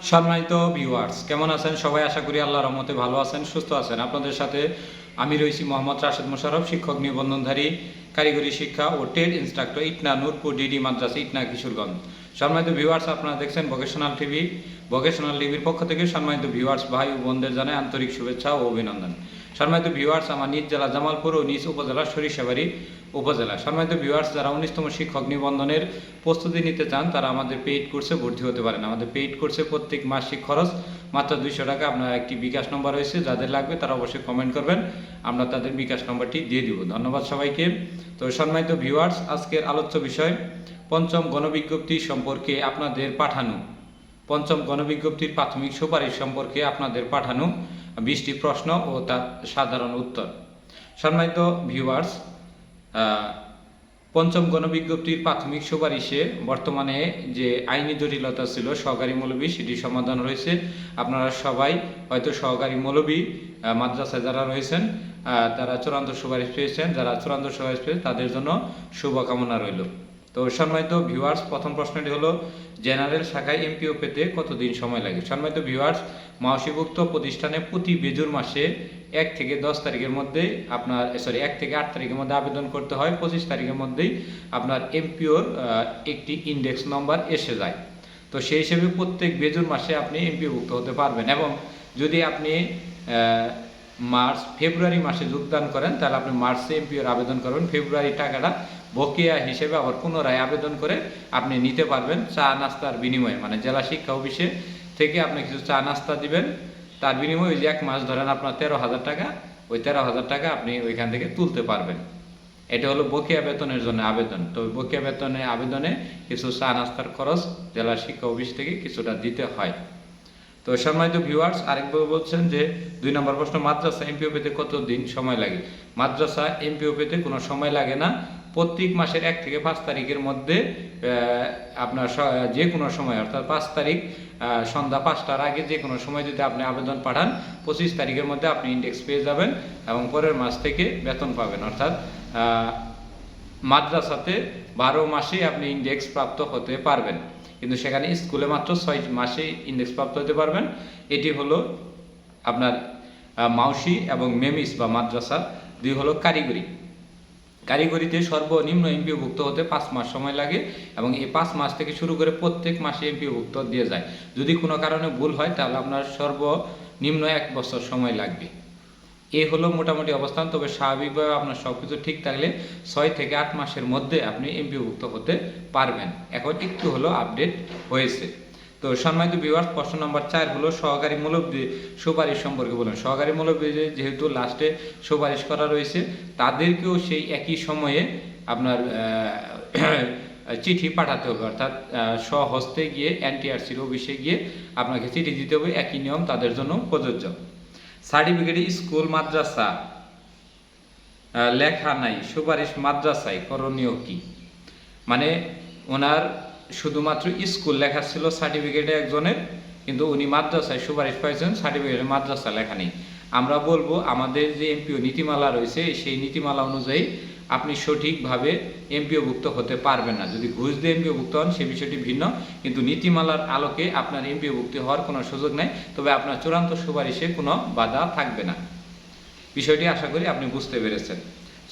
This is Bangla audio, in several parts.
সম্মানিত ভিউয়ার্স, কেমন আছেন সবাই? আশা করি আল্লাহর রহমতে ভালো আছেন, সুস্থ আছেন। আপনাদের সাথে আমি রয়েছি মোহাম্মদ রাশেদ মোশাররফ, শিক্ষক নিবন্ধনধারী, কারিগরি শিক্ষা ও trade instructor, Itna Nurpur DD মাদ্রাসা, ইটনা কিশোরগঞ্জ। সম্মানিত ভিউয়ার্স, আপনারা দেখছেন ভোকেশনাল টিভি। ভোকেশনাল টিভির পক্ষ থেকে সম্মানিত ভিউয়ার্স ভাই ও বোনদের জানাই আন্তরিক শুভেচ্ছা ও অভিনন্দন। সম্মানিত ভিউয়ার্স, আমার নিজ জেলা জামালপুর ও নিজ উপজেলা সরিষাবাড়ি উপজেলা। সম্মানিত ভিউয়ার্স, যারা 19তম শিক্ষক নিবন্ধনের প্রস্তুতি নিতে চান তারা আমাদের পেইড কোর্সে ভর্তি হতে পারেন। আমাদের পেইড কোর্সে প্রত্যেক মাসিক খরচ মাত্র 200 টাকা। আপনার একটি বিকাশ নম্বর রয়েছে, যাদের লাগবে তারা অবশ্যই কমেন্ট করবেন, আমরা তাদের বিকাশ নম্বরটি দিয়ে দিব। ধন্যবাদ সবাইকে। তো সম্মানিত ভিউয়ার্স, আজকের আলোচ্য বিষয় পঞ্চম গণবিজ্ঞপ্তি সম্পর্কে আপনাদের পাঠানো, পঞ্চম গণবিজ্ঞপ্তির প্রাথমিক সুপারিশ সম্পর্কে আপনাদের পাঠানো 20টি প্রশ্ন ও তার সাধারণ উত্তর। সম্মানিত ভিউয়ার্স, পঞ্চম গণবিজ্ঞপ্তির প্রাথমিক সুপারিশে বর্তমানে যে আইনি জটিলতা ছিল সহকারী মৌলবী, সেটি সমাধান রয়েছে। আপনারা সবাই হয়তো সহকারী মৌলবী মাদ্রাসায় যারা রয়েছেন তারা চূড়ান্ত সুপারিশ পেয়েছেন। যারা চূড়ান্ত সুপারিশ পেয়েছেন তাদের জন্য শুভকামনা রইল। তো সম্মানিত ভিউয়ার্স, প্রথম প্রশ্নটি হলো জেনারেল শাখায় এমপিও পেতে কতদিন সময় লাগে? সম্মানিত ভিউয়ার্স, মাওসিভুক্ত প্রতিষ্ঠানে প্রতি বেজুর মাসে 1 থেকে 10 তারিখের মধ্যে আপনার 1 থেকে 8 তারিখের মধ্যে আবেদন করতে হয়। 25 তারিখের মধ্যেই আপনার এমপিওর একটি ইন্ডেক্স নম্বর এসে যায়। তো সেই হিসেবে প্রত্যেক বেজুর মাসে আপনি এমপিওভুক্ত হতে পারবেন। এবং যদি আপনি ফেব্রুয়ারি মাসে যোগদান করেন তাহলে আপনি মার্চে এমপিওর আবেদন করবেন। ফেব্রুয়ারি টাকাটা বকেয়া হিসেবে আবার পুনরায় আবেদন করে আপনি নিতে পারবেন চা নাস্তার বিনিময়ে। মানে জেলা শিক্ষা অফিসে থেকে আপনি কিছু চা নাস্তা দিবেন, তার বিনিময়ে ওই যে 1 মাস ধরেন আপনার 13,000 টাকা, ওই 13,000 টাকা আপনি ওইখান থেকে তুলতে পারবেন। এটা হলো বকেয়া বেতনের জন্য আবেদন। তো বকেয়া আবেদনে কিছু চা নাস্তার খরচ জেলা শিক্ষা অফিস থেকে কিছুটা দিতে হয়। তো সম্মানিত ভিউয়ার্স, আরেকবার বলছেন যে 2 নম্বর প্রশ্ন, মাদ্রাসা এমপিও পেতে কত দিন সময় লাগে? মাদ্রাসা এমপিও পেতে কোনো সময় লাগে না। প্রত্যেক মাসের 1 থেকে 5 তারিখের মধ্যে আপনার যে কোনো সময়, অর্থাৎ 5 তারিখ সন্ধ্যা 5টার আগে যে কোনো সময় যদি আপনি আবেদন পাঠান, 25 তারিখের মধ্যে আপনি ইন্ডেক্স পেয়ে যাবেন এবং পরের মাস থেকে বেতন পাবেন। অর্থাৎ মাদ্রাসাতে 12 মাসেই আপনি ইন্ডেক্স প্রাপ্ত হতে পারবেন, কিন্তু সেখানে স্কুলে মাত্র 6 মাসে ইন্ডেক্স প্রাপ্ত হতে পারবেন। এটি হলো আপনার মাউসি এবং মেমিস বা মাদ্রাসা। 2 হলো কারিগরি। কারিগরিতে সর্বনিম্ন এমপিওভুক্ত হতে 5 মাস সময় লাগে এবং এই 5 মাস থেকে শুরু করে প্রত্যেক মাসে এমপিওভুক্ত দিয়ে যায়। যদি কোনো কারণে ভুল হয় তাহলে আপনার সর্বনিম্ন 1 বছর সময় লাগবে। এই হলো মোটামুটি অবস্থান। তবে স্বাভাবিকভাবে আপনার সব কিছু ঠিক থাকলে 6 থেকে 8 মাসের মধ্যে আপনি এমপিওভুক্ত হতে পারবেন। এখন একটু হলো আপডেট হয়েছে। তো সম্মানিত ভিউয়ার্স, প্রশ্ন নম্বর 4 হলো সহকারী মুরব্বি সুপারিশ সম্পর্কে বলুন। সহকারী মুরব্বি যেহেতু লাস্টে সুপারিশ করা রয়েছে, তাদেরকেও সেই একই সময়ে আপনার চিঠি পাঠাতে হবে। অর্থাৎ স্বহস্তে গিয়ে এনটিআরসির অফিসে গিয়ে আপনাকে চিঠি দিতে হবে। একই নিয়ম তাদের জন্য প্রযোজ্য। সার্টিফিকেটে স্কুল মাদ্রাসা লেখা নাই, সুপারিশ মাদ্রাসায় করণীয় কি? মানে ওনার শুধুমাত্র স্কুল লেখা ছিল সার্টিফিকেটে একজনের, কিন্তু উনি মাদ্রাসায় সুপারিশ পাইছেন, সার্টিফিকেটে মাদ্রাসা লেখা নেই। আমরা বলবো আমাদের যে এমপিও নীতিমালা রয়েছে সেই নীতিমালা অনুযায়ী আপনি সঠিকভাবে এমপিওভুক্ত হতে পারবেন না। যদি ঘুষ দিয়ে এমপিওভুক্ত হন সে বিষয়টি ভিন্ন, কিন্তু নীতিমালার আলোকে আপনার এমপিওভুক্তি হওয়ার কোনো সুযোগ নেই। তবে আপনার চূড়ান্ত সুপারিশে কোনো বাধা থাকবে না। বিষয়টি আশা করি আপনি বুঝতে পেরেছেন।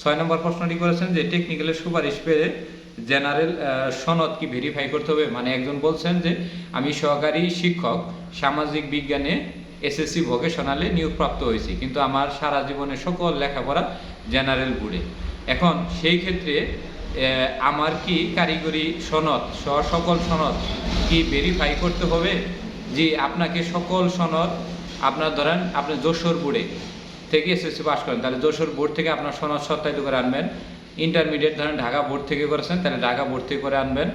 6 নম্বর প্রশ্নটি করেছেন যে টেকনিক্যালের সুপারিশ পেয়ে জেনারেল সনদ কি ভেরিফাই করতে হবে? মানে একজন বলছেন যে আমি সহকারী শিক্ষক সামাজিক বিজ্ঞানে এসএসসি ভোকেশনালে নিয়োগপ্রাপ্ত হয়েছি, কিন্তু আমার সারা জীবনে সকল লেখাপড়া জেনারেল বোর্ডে। এখন সেই ক্ষেত্রে আমার কি কারিগরি সনদ সকল সনদ কি ভেরিফাই করতে হবে? যে আপনাকে সকল সনদ, আপনার ধরেন আপনি যশোর বোর্ডে থেকে এসএসসি পাস করেন, তাহলে যশোর বোর্ড থেকে আপনার সনদ সত্যায়িত করে আনবেন। ইন্টারমিডিয়েট ধরেন ঢাকা বোর্ড থেকে করেছেন, তাহলে ঢাকা বোর্ড থেকে করে আনবেন।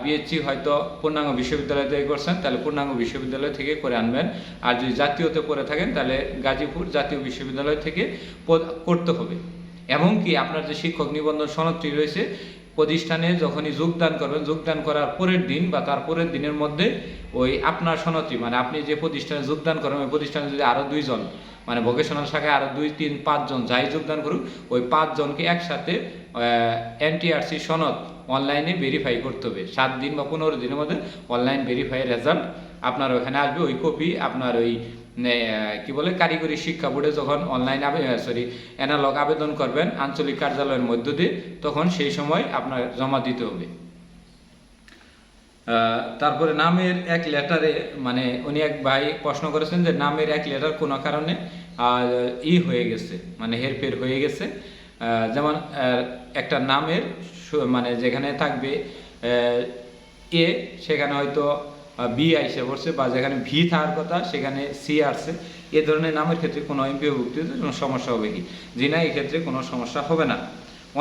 বিএসসি হয়তো পূর্ণাঙ্গ বিশ্ববিদ্যালয় থেকে করছেন, তাহলে পূর্ণাঙ্গ বিশ্ববিদ্যালয় থেকে করে আনবেন। আর যদি জাতীয়তে পড়ে থাকেন তাহলে গাজীপুর জাতীয় বিশ্ববিদ্যালয় থেকে করতে হবে। এমনকি আপনার যে শিক্ষক নিবন্ধন সনদটি রয়েছে, প্রতিষ্ঠানে যখনই যোগদান করবেন, যোগদান করার পরের দিন বা তার পরের দিনের মধ্যে ওই আপনার সনদটি, মানে আপনি যে প্রতিষ্ঠানে যোগদান করেন ওই প্রতিষ্ঠানে যদি আরও 2 জন, মানে ভোকেশনাল শাখায় আরও 2, 3, 5 জন যাই যোগদান করুক, ওই 5 জনকে একসাথে এনটিআরসি সনদ অনলাইনে ভেরিফাই করতে হবে। 7 দিন বা 15 দিনের মধ্যে অনলাইন ভেরিফাই রেজাল্ট আপনার ওখানে আসবে। ওই কপি আপনার ওই কি বলে কারিগরি শিক্ষা বোর্ডে যখন অনলাইন অ্যানালগ আবেদন করবেন আঞ্চলিক কার্যালয়ের মধ্য দিয়ে, তখন সেই সময় আপনার জমা দিতে হবে। তারপরে নামের এক লেটারে, মানে উনি এক ভাই প্রশ্ন করেছেন যে নামের এক লেটার কোনো কারণে হয়ে গেছে, মানে হেরফের হয়ে গেছে। যেমন একটা নামের মানে যেখানে থাকবে এ, সেখানে হয়তো বি আইসে পড়ছে, বা যেখানে ভি থাকার কথা সেখানে সি আসছে। এ ধরনের নামের ক্ষেত্রে কোনো এমপিওভুক্তিতে কোনো সমস্যা হবে কি? জি না, এই ক্ষেত্রে কোনো সমস্যা হবে না।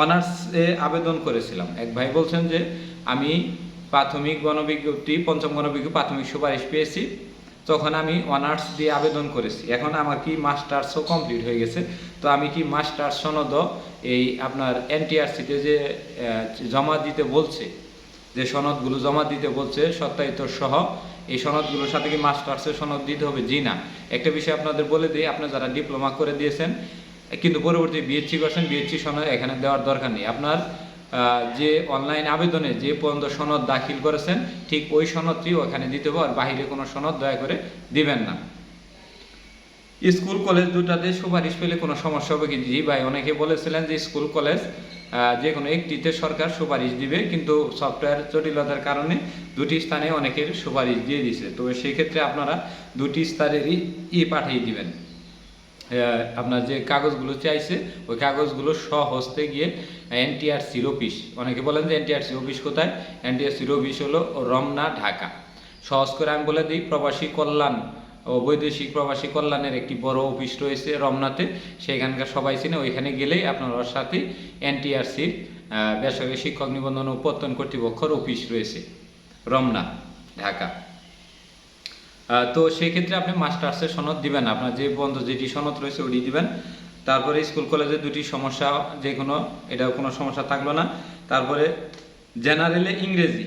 অনার্সে আবেদন করেছিলাম, এক ভাই বলছেন যে আমি প্রাথমিক গণবিজ্ঞপ্তি, পঞ্চম গণবিজ্ঞপ্তি প্রাথমিক সুপারিশ পেয়েছি, তখন আমি অনার্স দিয়ে আবেদন করেছি। এখন আমার কি মাস্টার্সও কমপ্লিট হয়ে গেছে, তো আমি কি মাস্টার্স সনদও এই আপনার এনটিআরসিতে যে জমা দিতে বলছে, যে সনদগুলো জমা দিতে বলছে সত্যায়িত সহ, এই সনদগুলোর সাথে কি মাস্টার্সের সনদ দিতে হবে? জি না। একটা বিষয় আপনাদের বলে দিই, আপনারা যারা ডিপ্লোমা করে দিয়েছেন কিন্তু পরবর্তী বিএসসি করছেন, বিএসসি সনদ এখানে দেওয়ার দরকার নেই। আপনার যে অনলাইন আবেদনে যে পর্যন্ত সনদ দাখিল করেছেন ঠিক ওই সনদটি ওখানে দিতে হবে, আর বাহিরে কোনো সনদ দয়া করে দিবেন না। স্কুল কলেজ দুটাতে সুপারিশ পেলে কোনো সমস্যা হবে কি? জি ভাই, অনেকে বলেছিলেন যে স্কুল কলেজ যে কোনো একটিতে সরকার সুপারিশ দিবে, কিন্তু সফটওয়্যার জটিলতার কারণে দুটি স্থানে অনেকের সুপারিশ দিয়ে দিছে। তো সেই ক্ষেত্রে আপনারা দুটি স্তরেরই পাঠিয়ে দিবেন। আপনার যে কাগজগুলো চাইছে ওই কাগজগুলো স্বহস্তে গিয়ে এনটিআরসির অফিস, অনেকে বলেন যে এনটিআরসির অফিস কোথায়? এনটিআরসির অফিস হলো রমনা, ঢাকা। সহজ করে আমি বলে দিই, প্রবাসী কল্যাণ ও বৈদেশিক প্রবাসী কল্যাণের একটি বড় অফিস রয়েছে রমনাতে, সেখানকার সবাই চিনে। ওইখানে গেলেই আপনার ওর সাথে এনটিআরসির বেসরকারি শিক্ষক নিবন্ধন ও প্রত্যয়ন কর্তৃপক্ষের অফিস রয়েছে রমনা, ঢাকা। তো সেই ক্ষেত্রে আপনি মাস্টার্সের সনদ দিবেন, আপনার যে বন্ধ যেটি সনদ রয়েছে ওটি দিবেন। তারপরে স্কুল কলেজে দুটি সমস্যা, যে কোনো এটাও কোনো সমস্যা থাকলো না। তারপরে জেনারেলে ইংরেজি,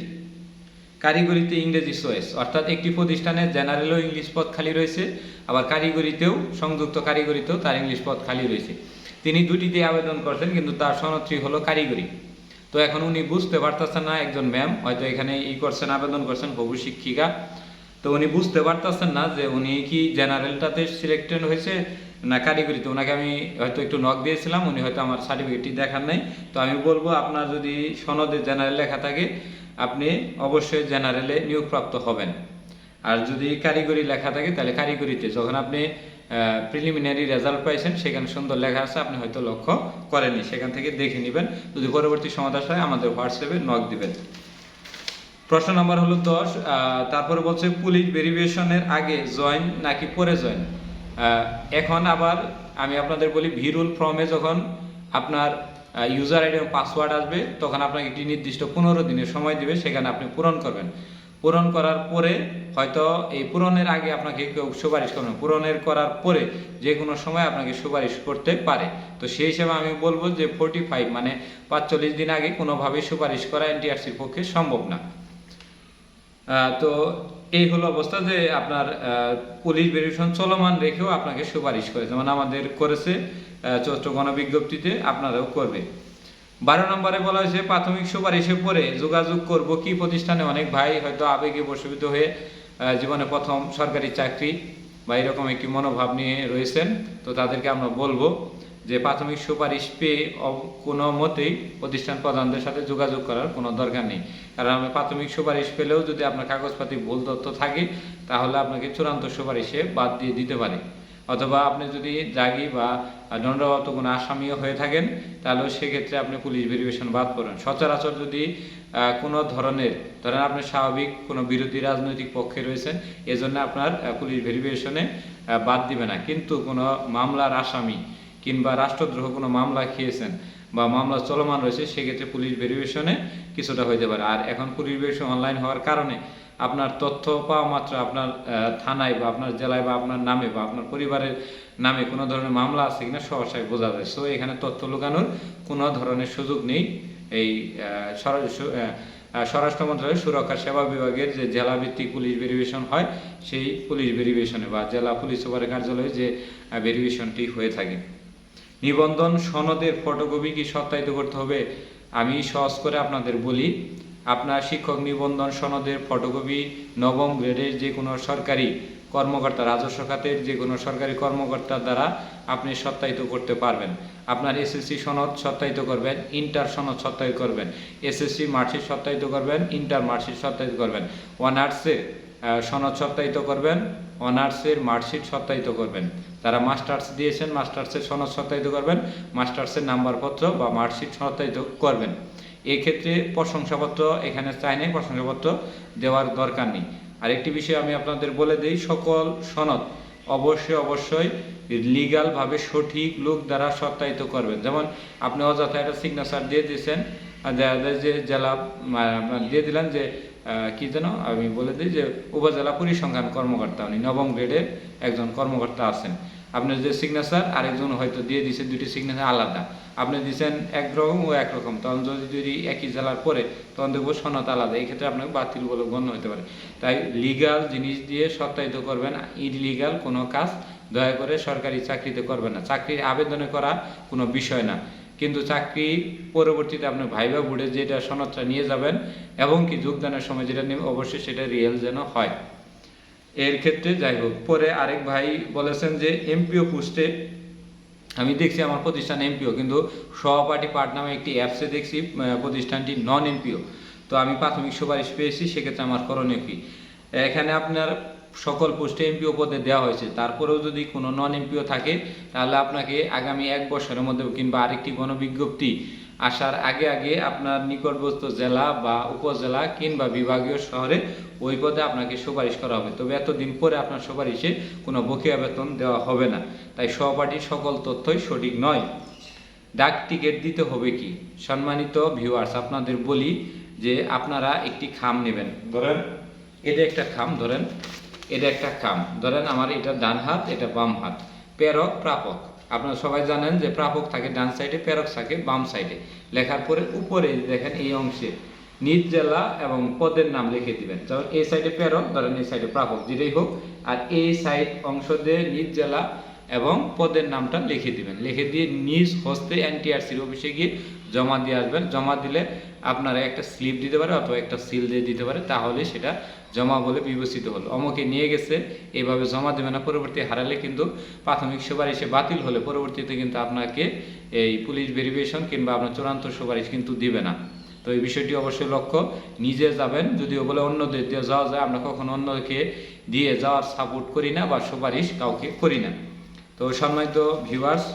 কারিগরিতে ইংরেজি চয়েস, অর্থাৎ একটি প্রতিষ্ঠানে জেনারেলেও ইংলিশ পদ খালি রয়েছে, আবার কারিগরিতেও, সংযুক্ত কারিগরিতেও তার ইংলিশ পদ খালি রয়েছে। তিনি দুটিতে আবেদন করছেন, কিন্তু তার সনদটি হলো কারিগরি। তো এখন উনি বুঝতে পারতেছেন না, একজন ম্যাম হয়তো এখানে করছেন, আবেদন করছেন, বহু শিক্ষিকা, তো উনি বুঝতে পারতেছেন না যে উনি কি জেনারেলটাতে সিলেক্টেড হয়েছে না কারিগরিতে। ওনাকে আমি হয়তো একটু নক দিয়েছিলাম, উনি হয়তো আমার সার্টিফিকেটটি দেখার নাই। তো আমি বলবো, আপনার যদি সনদে জেনারেল লেখা থাকে আপনি অবশ্যই জেনারেলে নিয়োগপ্রাপ্ত হবেন, আর যদি কারিগরি লেখা থাকে তাহলে কারিগরিতে। যখন আপনি প্রিলিমিনারি রেজাল্ট পাইছেন সেখানে সুন্দর লেখা আছে, আপনি হয়তো লক্ষ্য করেননি, সেখান থেকে দেখে নেবেন। যদি পরবর্তী সমাধান হয় আমাদের হোয়াটসঅ্যাপে নক দিবেন। প্রশ্ন নাম্বার হলো 10। তারপরে বলছে পুলিশ ভেরিফিকেশনের আগে জয়েন নাকি পরে জয়েন। এখন আবার আমি আপনাদের বলি, ভিরুল ফর্মে যখন আপনার ইউজার আইডি এবং পাসওয়ার্ড আসবে তখন আপনাকে একটি নির্দিষ্ট 15 দিনের সময় দেবে, সেখানে আপনি পূরণ করবেন। পূরণ করার পরে হয়তো এই পূরণের আগে আপনাকে কেউ সুপারিশ করবেন, পূরণের করার পরে যে কোনো সময় আপনাকে সুপারিশ করতে পারে। তো সেই হিসাবে আমি বলবো যে 45 মানে 45 দিন আগে কোনোভাবেই সুপারিশ করা এনটিআরসির পক্ষে সম্ভব না। তো এই হলো অবস্থা যে আপনার পুলিশ ভেরিফিকেশন চলমান রেখেও আপনাকে সুপারিশ করে, যেমন আমাদের করেছে চৌদ্দ গণবিজ্ঞপ্তিতে, আপনারাও করবে। 12 নম্বরে বলা হয়েছে প্রাথমিক সুপারিশে পরে যোগাযোগ করব কি প্রতিষ্ঠানে। অনেক ভাই হয়তো আবেগে বশীভূত হয়ে জীবনে প্রথম সরকারি চাকরি বা এরকম একটি মনোভাব নিয়ে রয়েছেন, তো তাদেরকে আমরা বলবো যে প্রাথমিক সুপারিশ পেয়ে কোনো মতেই প্রতিষ্ঠান প্রধানদের সাথে যোগাযোগ করার কোনো দরকার নেই। কারণ আমি প্রাথমিক সুপারিশ পেলেও যদি আপনার কাগজপাতি ভুল তথ্য থাকে তাহলে আপনাকে চূড়ান্ত সুপারিশে বাদ দিয়ে দিতে পারে। অথবা আপনি যদি জাগি বা দণ্ডপ্রাপ্ত কোনো আসামিও হয়ে থাকেন তাহলেও সেক্ষেত্রে আপনি পুলিশ ভেরিফিকেশন বাদ করেন। সচরাচর যদি কোনো ধরনের, ধরেন আপনি স্বাভাবিক কোনো বিরোধী রাজনৈতিক পক্ষে রয়েছেন, এজন্য আপনার পুলিশ ভেরিফিকেশনে বাদ দিবে না। কিন্তু কোনো মামলার আসামি কিংবা রাষ্ট্রদ্রোহ কোনো মামলা খেয়েছেন বা মামলা চলমান রয়েছে, সেক্ষেত্রে পুলিশ ভেরিফিকেশনে কিছুটা হইতে পারে। আর এখন পুলিশ ভেরিফিকেশন অনলাইন হওয়ার কারণে আপনার তথ্য পাওয়া মাত্র আপনার থানায় বা আপনার জেলায় বা আপনার নামে বা আপনার পরিবারের নামে কোনো ধরনের মামলা আছে কিনা সহসায় বোঝা যায়। সো এখানে তথ্য লুকানোর কোনো ধরনের সুযোগ নেই। এই স্বরাষ্ট্র মন্ত্রণালয়ের সুরক্ষা সেবা বিভাগের যে জেলা ভিত্তিক পুলিশ ভেরিফিকেশন হয়, সেই পুলিশ ভেরিফিকেশনে বা জেলা পুলিশ সুপারের কার্যালয়ে যে ভেরিফিকেশনটি হয়ে থাকে। নিবন্ধন সনদের ফটোকপি কি সত্যায়িত করতে হবে? আমি সহজ করে আপনাদের বলি, আপনার শিক্ষক নিবন্ধন সনদের ফটোকপি নবম গ্রেডের যে কোনো সরকারি কর্মকর্তা, রাজস্ব খাতের যে কোনো সরকারি কর্মকর্তার দ্বারা আপনি সত্যায়িত করতে পারবেন। আপনার এসএসসি সনদ সত্যায়িত করবেন, ইন্টার সনদ সত্যায়িত করবেন, এসএসসি মার্কশিট সত্যায়িত করবেন, ইন্টার মার্কশিট সত্যায়িত করবেন, অনার্সের সনদ সত্যায়িত করবেন, অনার্সের মার্কশিট সত্যায়িত করবেন। যারা মাস্টার্স দিয়েছেন মাস্টার্সের সনদ সত্যায়িত করবেন, মাস্টার্সের নাম্বারপত্র বা মার্কশিট সত্যায়িত করবেন। এক্ষেত্রে প্রশংসাপত্র এখানে চাই নাই, প্রশংসাপত্র দেওয়ার দরকার নেই। আরেকটি বিষয় আমি আপনাদের বলে দিই, সকল সনদ অবশ্যই লিগালভাবে সঠিক লোক দ্বারা সত্যায়িত করবেন। যেমন আপনি অযথা একটা সিগনেচার দিয়ে দিয়েছেন, যে জেলা দিয়ে দিলেন যে কি যেন আমি বলে দিই যে উপজেলা পরিসংখ্যান কর্মকর্তা, উনি নবম গ্রেডের একজন কর্মকর্তা আছেন। আপনার যে সিগনেচার আরেকজন হয়তো দিয়ে দিয়েছেন, দুটি সিগনেচার আলাদা, আপনি দিয়েছেন একরকম ও একরকম, তখন যদি একই জেলার পরে তখন দেখবো সনদ আলাদা, এই ক্ষেত্রে আপনাকে বাতিল বলে গণ্য হতে পারে। তাই লিগাল জিনিস দিয়ে সত্যায়িত করবেন, ইলিগাল কোনো কাজ দয়া করে সরকারি চাকরিতে করবেন না। চাকরির আবেদনে করা কোনো বিষয় না, কিন্তু চাকরি পরবর্তীতে আপনার ভাইবা বোর্ডে যেটা সনদটা নিয়ে যাবেন এবং কি যোগদানের সময় যেটা নেবেন অবশ্যই সেটা রিয়েল যেন হয়। এর ক্ষেত্রে যাই হোক, পরে আরেক ভাই বলেছেন যে এমপিও পোস্টে আমি দেখছি আমার প্রতিষ্ঠান এমপিও, কিন্তু সহপাঠী পার্ট নামে একটি অ্যাপসে দেখছি প্রতিষ্ঠানটি নন এমপিও। তো আমি প্রাথমিক সুপারিশ পেয়েছি, সেক্ষেত্রে আমার করণীয় কি? এখানে আপনার সকল পোস্টে এমপিও পদে দেওয়া হয়েছে, তারপরেও যদি কোনো নন এমপিও থাকে তাহলে আপনাকে আগামী 1 বছরের মধ্যে কিংবা আরেকটি গণবিজ্ঞপ্তি আসার আগে আপনার নিকটবর্তী জেলা বা উপজেলা কিংবা বিভাগীয় শহরে ওই পদে আপনাকে সুপারিশ করা হবে। তবে এতদিন পরে আপনার সুপারিশে কোনো বকেয়া বেতন দেওয়া হবে না। তাই সহপাঠীর সকল তথ্যই সঠিক নয়। ডাক টিকিট দিতে হবে কি? সম্মানিত ভিউয়ার্স, আপনাদের বলি যে আপনারা একটি খাম নেবেন, ধরেন এটা একটা খাম, ধরেন এটা একটা খাম, ধরেন আমার এটা ডান হাত, এটা বাম হাত, প্রেরক প্রাপক। আপনারা সবাই জানেন যে প্রাপক থাকে ডান সাইডে, প্রেরক থাকে বাম সাইডে। লেখার পরে উপরে দেখেন এই অংশে নিজ জেলা এবং পদের নাম লিখে দিবেন। যেমন এই সাইডে প্রেরক, ধরেন এই সাইডে প্রাপক, যেটাই হোক, আর এই সাইড অংশ দিয়ে নিজ জেলা এবং পদের নামটা লিখে দিবেন। লিখে দিয়ে নিজ হস্তে এনটিআরসির অফিসে গিয়ে জমা দিয়ে আসবেন। জমা দিলে আপনারা একটা স্লিপ দিতে পারে অথবা একটা সিল দিয়ে দিতে পারে, তাহলে সেটা জমা বলে বিবেচিত হলো। অমুকে নিয়ে গেছে, এইভাবে জমা দেবে না। পরবর্তী হারালে কিন্তু প্রাথমিক সুপারিশে বাতিল হলে পরবর্তীতে কিন্তু আপনাকে এই পুলিশ ভেরিফিকেশন কিংবা আপনার চূড়ান্ত সুপারিশ কিন্তু দিবে না। তো এই বিষয়টি অবশ্যই লক্ষ্য, নিজে যাবেন, যদিও বলে অন্যদের দিয়ে যাওয়া যায়, আমরা কখনো অন্যকে দিয়ে যাওয়ার সাপোর্ট করি না বা সুপারিশ কাউকে করি না। তো সম্মানিত ভিউয়ার্স,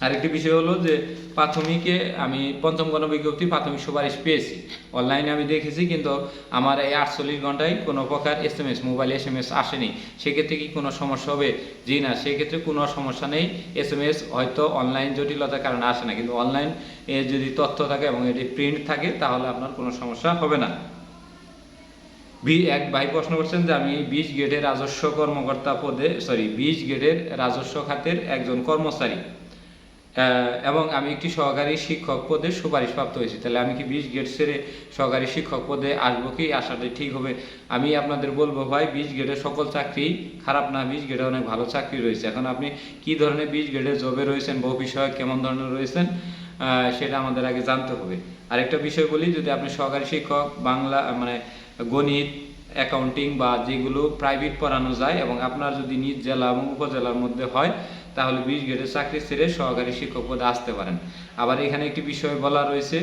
আরেকটি বিষয় হলো যে প্রাথমিকে আমি পঞ্চম গণবিজ্ঞপ্তি প্রাথমিক সুপারিশ পেয়েছি, অনলাইনে আমি দেখেছি, কিন্তু আমার এই 48 ঘন্টায় কোনো প্রকার SMS, মোবাইল SMS আসেনি। সেক্ষেত্রে কি কোনো সমস্যা হবে? জি না, সেক্ষেত্রে কোনো সমস্যা নেই। SMS হয়তো অনলাইন জটিলতার কারণে আসে না, কিন্তু অনলাইন যদি তথ্য থাকে এবং এটি প্রিন্ট থাকে তাহলে আপনার কোনো সমস্যা হবে না। এক ভাই প্রশ্ন করছেন যে আমি 20 গ্রেডের রাজস্ব কর্মকর্তা পদে 20 গ্রেডের রাজস্ব খাতের একজন কর্মচারী এবং আমি একটি সহকারী শিক্ষক পদে সুপারিশপ্রাপ্ত হয়েছি, তাহলে আমি কি 20 গ্রেড ছেড়ে সহকারী শিক্ষক পদে আসবো কি? আসাটা ঠিক হবে? আমি আপনাদের বলবো ভাই, 20 গ্রেডের সকল চাকরি খারাপ না, 20 গ্রেডে অনেক ভালো চাকরি রয়েছে। এখন আপনি কি ধরনের 20 গ্রেডের জবে রয়েছেন বা বিষয়ে কেমন ধরনের রয়েছেন সেটা আমাদের আগে জানতে হবে। আরেকটা বিষয় বলি, যদি আপনি সহকারী শিক্ষক বাংলা গণিত, অ্যাকাউন্টিং বা যেগুলো প্রাইভেট পড়ানো যায় এবং আপনার যদি নিজ জেলা এবং উপজেলার মধ্যে হয় তাহলে 20 গ্রেডের চাকরি ছেড়ে সহকারী শিক্ষক পদে আসতে পারেন। আবার এখানে একটি বিষয় বলা রয়েছে,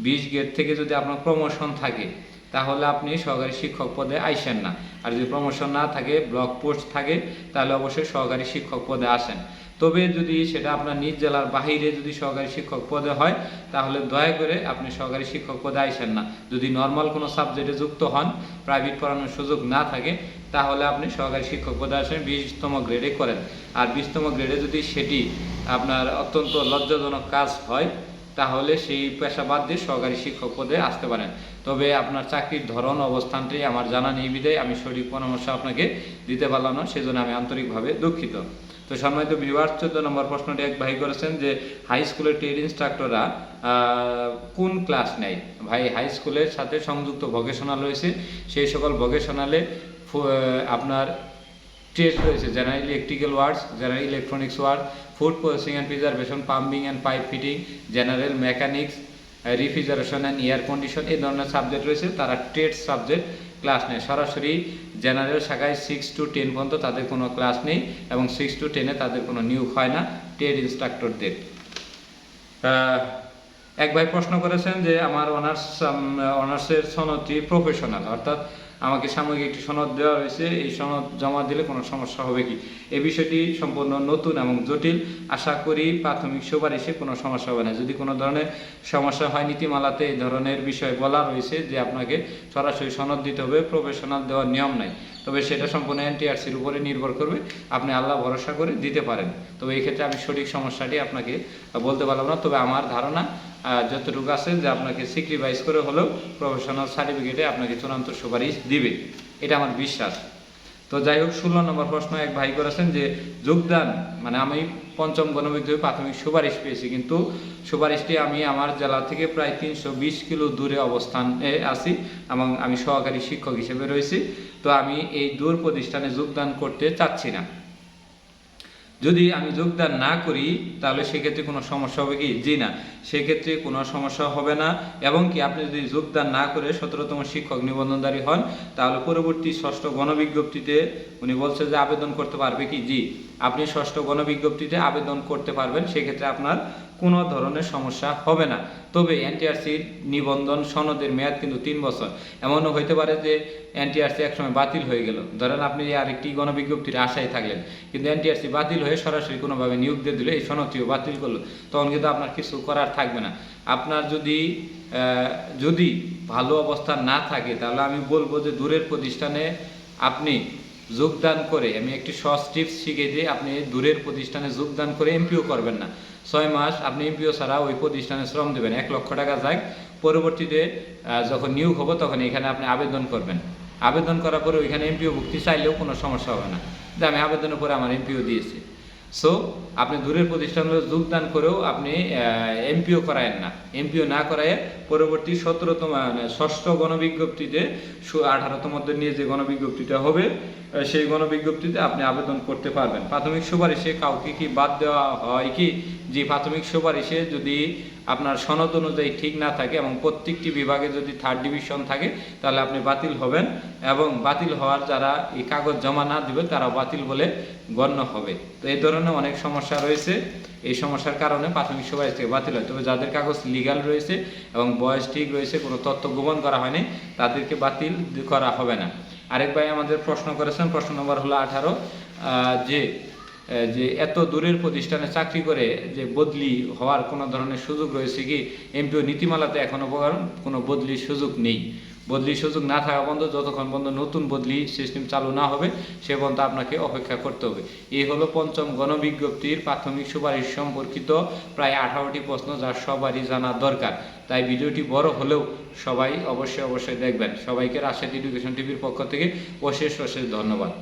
20 গ্রেড থেকে যদি আপনার প্রমোশন থাকে তাহলে আপনি সহকারী শিক্ষক পদে আইসেন না, আর যদি প্রমোশন না থাকে, ব্লক পোস্ট থাকে, তাহলে অবশ্যই সহকারী শিক্ষক পদে আসেন। তবে যদি সেটা আপনার নিজ জেলার বাহিরে যদি সহকারী শিক্ষক পদে হয় তাহলে দয়া করে আপনি সহকারী শিক্ষক পদে আইসেন না। যদি নর্মাল কোনো সাবজেক্টে যুক্ত হন, প্রাইভেট পড়ানোর সুযোগ না থাকে, তাহলে আপনি সহকারী শিক্ষক পদে আসেন, 20তম গ্রেডে করেন। আর 20তম গ্রেডে যদি সেটি আপনার অত্যন্ত লজ্জাজনক কাজ হয় তাহলে সেই পেশা বাদ দিয়ে সহকারী শিক্ষক পদে আসতে পারেন। তবে আপনার চাকরির ধরন অবস্থানটি আমার জানা নেই বিধায় আমি সঠিক পরামর্শ আপনাকে দিতে পারলাম না, সেজন্য আমি আন্তরিকভাবে দুঃখিত। তো সম্মানিত ভিউয়ার্স, 14 নম্বর প্রশ্নটি এক ভাই করেছেন যে হাই স্কুলের ট্রেড ইনস্ট্রাক্টররা কোন ক্লাস নেয়? ভাই, হাই স্কুলের সাথে সংযুক্ত ভোকেশনাল রয়েছে, সেই সকল ভোকেশনালে আপনার ট্রেড রয়েছে, general electrical works, general electronics work, food processing and preservation, pumping and pipe fitting, general mechanics, refrigeration and air condition এই ধরনের সাবজেক্ট রয়েছে, তারা ট্রেড সাবজেক্ট ক্লাস নেয়। সরাসরি জেনারেল শাখায় 6 to 10 পর্যন্ত তাদের কোনো ক্লাস নেই এবং 6 to 10 তাদের কোনো নিয়োগ হয় না ট্রেড ইনস্ট্রাক্টরদের। এক ভাই প্রশ্ন করেছেন যে আমার অনার্সের সনদটি প্রফেশনাল, অর্থাৎ আমাকে সাময়িক একটি সনদ দেওয়া হয়েছে, এই সনদ জমা দিলে কোনো সমস্যা হবে কি? এই বিষয়টি সম্পূর্ণ নতুন এবং জটিল। আশা করি প্রাথমিক সুপারিশে কোনো সমস্যা হবে না। যদি কোনো ধরনের সমস্যা হয়, নীতিমালাতে এই ধরনের বিষয় বলা রয়েছে যে আপনাকে সরাসরি সনদ দিতে হবে, প্রফেশনাল দেওয়ার নিয়ম নাই। তবে সেটা সম্পূর্ণ এনটিআরসির উপরে নির্ভর করবে, আপনি আল্লাহ ভরসা করে দিতে পারেন। তবে এই ক্ষেত্রে আমি সঠিক সমস্যাটি আপনাকে বলতে পারলাম না, তবে আমার ধারণা যতটুকু আছে যে আপনাকে স্যাক্রিফাইস করে হলেও প্রফেশনাল সার্টিফিকেটে আপনাকে চূড়ান্ত সুপারিশ দিবে, এটা আমার বিশ্বাস। তো যাই হোক, 16 নম্বর প্রশ্ন এক ভাই করেছেন যে যোগদান, মানে আমি পঞ্চম গণবিজ্ঞপ্তি প্রাথমিক সুপারিশ পেয়েছি, কিন্তু সুপারিশটি আমি আমার জেলা থেকে প্রায় 320 কিলো দূরে অবস্থানে আছি এবং আমি সহকারী শিক্ষক হিসেবে রয়েছি। তো আমি এই দূর প্রতিষ্ঠানে যোগদান করতে চাচ্ছি না। যদি আমি যোগদান না করি তাহলে সেক্ষেত্রে কোনো সমস্যা হবে কি? জি না, সেক্ষেত্রে কোনো সমস্যা হবে না। এবং কি আপনি যদি যোগদান না করে 17তম শিক্ষক নিবন্ধনধারী হন, তাহলে পরবর্তী 6ষ্ঠ গণবিজ্ঞপ্তিতে উনি বলছে যে আবেদন করতে পারবে কি? জি, আপনি 6ষ্ঠ গণবিজ্ঞপ্তিতে আবেদন করতে পারবেন, সেক্ষেত্রে আপনার কোনো ধরনের সমস্যা হবে না। তবে এনটিআরসির নিবন্ধন সনদের মেয়াদ কিন্তু 3 বছর। এমনও হইতে পারে যে এনটিআরসি একসময় বাতিল হয়ে গেল, ধরেন আপনি আরেকটি গণবিজ্ঞপ্তির আশায় থাকলেন, কিন্তু এনটিআরসি বাতিল হয়ে সরাসরি কোনোভাবে নিয়োগ দিয়ে দিলে এই সনদটিও বাতিল করলো, তখন কিন্তু আপনার কিছু করার থাকবে না। আপনার যদি ভালো অবস্থা না থাকে, তাহলে আমি বলবো যে দূরের প্রতিষ্ঠানে আপনি যোগদান করে, আমি একটি সহজ টিপস শিখে দিই, আপনি দূরের প্রতিষ্ঠানে যোগদান করে এমপিও করবেন না। 6 মাস আপনি এমপিও ছাড়া ওই প্রতিষ্ঠানে শ্রম দেবেন, 1 লক্ষ টাকা যায়। পরবর্তীতে যখন নিয়োগ হবে তখন এখানে আপনি আবেদন করবেন। আবেদন করার পরে ওইখানে এমপিও ভুক্তি চাইলেও কোনো সমস্যা হবে না যে আমি আবেদনের পরে আমার এমপিও দিয়েছি। সো আপনি দূরের প্রতিষ্ঠানগুলো যোগদান করেও আপনি এমপিও করায়েন না। এমপিও না করায় পরবর্তী 17তম 6ষ্ঠ গণবিজ্ঞপ্তিতে 18তম নিয়ে যে গণবিজ্ঞপ্তিটা হবে, সেই গণবিজ্ঞপ্তিতে আপনি আবেদন করতে পারবেন। প্রাথমিক সুপারিশে কাউকে কি বাদ দেওয়া হয় কি? যে প্রাথমিক সুপারিশে যদি আপনার সনদ অনুযায়ী ঠিক না থাকে এবং প্রত্যেকটি বিভাগে যদি 3rd ডিভিশন থাকে, তাহলে আপনি বাতিল হবেন এবং বাতিল হওয়ার যারা এই কাগজ জমা না দিবে তারা বাতিল বলে গণ্য হবে। তো এই ধরনের অনেক সমস্যা রয়েছে, এই সমস্যার কারণে প্রাথমিক সুপারিশ থেকে বাতিল হয়। তবে যাদের কাগজ লিগ্যাল রয়েছে এবং বয়স ঠিক রয়েছে, কোনো তথ্য গোপন করা হয়নি, তাদেরকে বাতিল করা হবে না। আরেক ভাই আমাদের প্রশ্ন করেছেন, প্রশ্ন নম্বর হলো 18, যে এত দূরের প্রতিষ্ঠানে চাকরি করে যে বদলি হওয়ার কোনো ধরনের সুযোগ রয়েছে কি? এমপিও নীতিমালাতে এখনো কোনো বদলির সুযোগ নেই। বদলির সুযোগ না থাকা পর্যন্ত, যতক্ষণ পর্যন্ত নতুন বদলি সিস্টেম চালু না হবে সে পর্যন্ত আপনাকে অপেক্ষা করতে হবে। এই হলো পঞ্চম গণবিজ্ঞপ্তির প্রাথমিক সুপারিশ সম্পর্কিত প্রায় 18টি প্রশ্ন, যা সবারই জানা দরকার। তাই ভিডিওটি বড় হলেও সবাই অবশ্যই দেখবেন। সবাইকে রাশেদ এডুকেশন টিভির পক্ষ থেকে অশেষ ধন্যবাদ।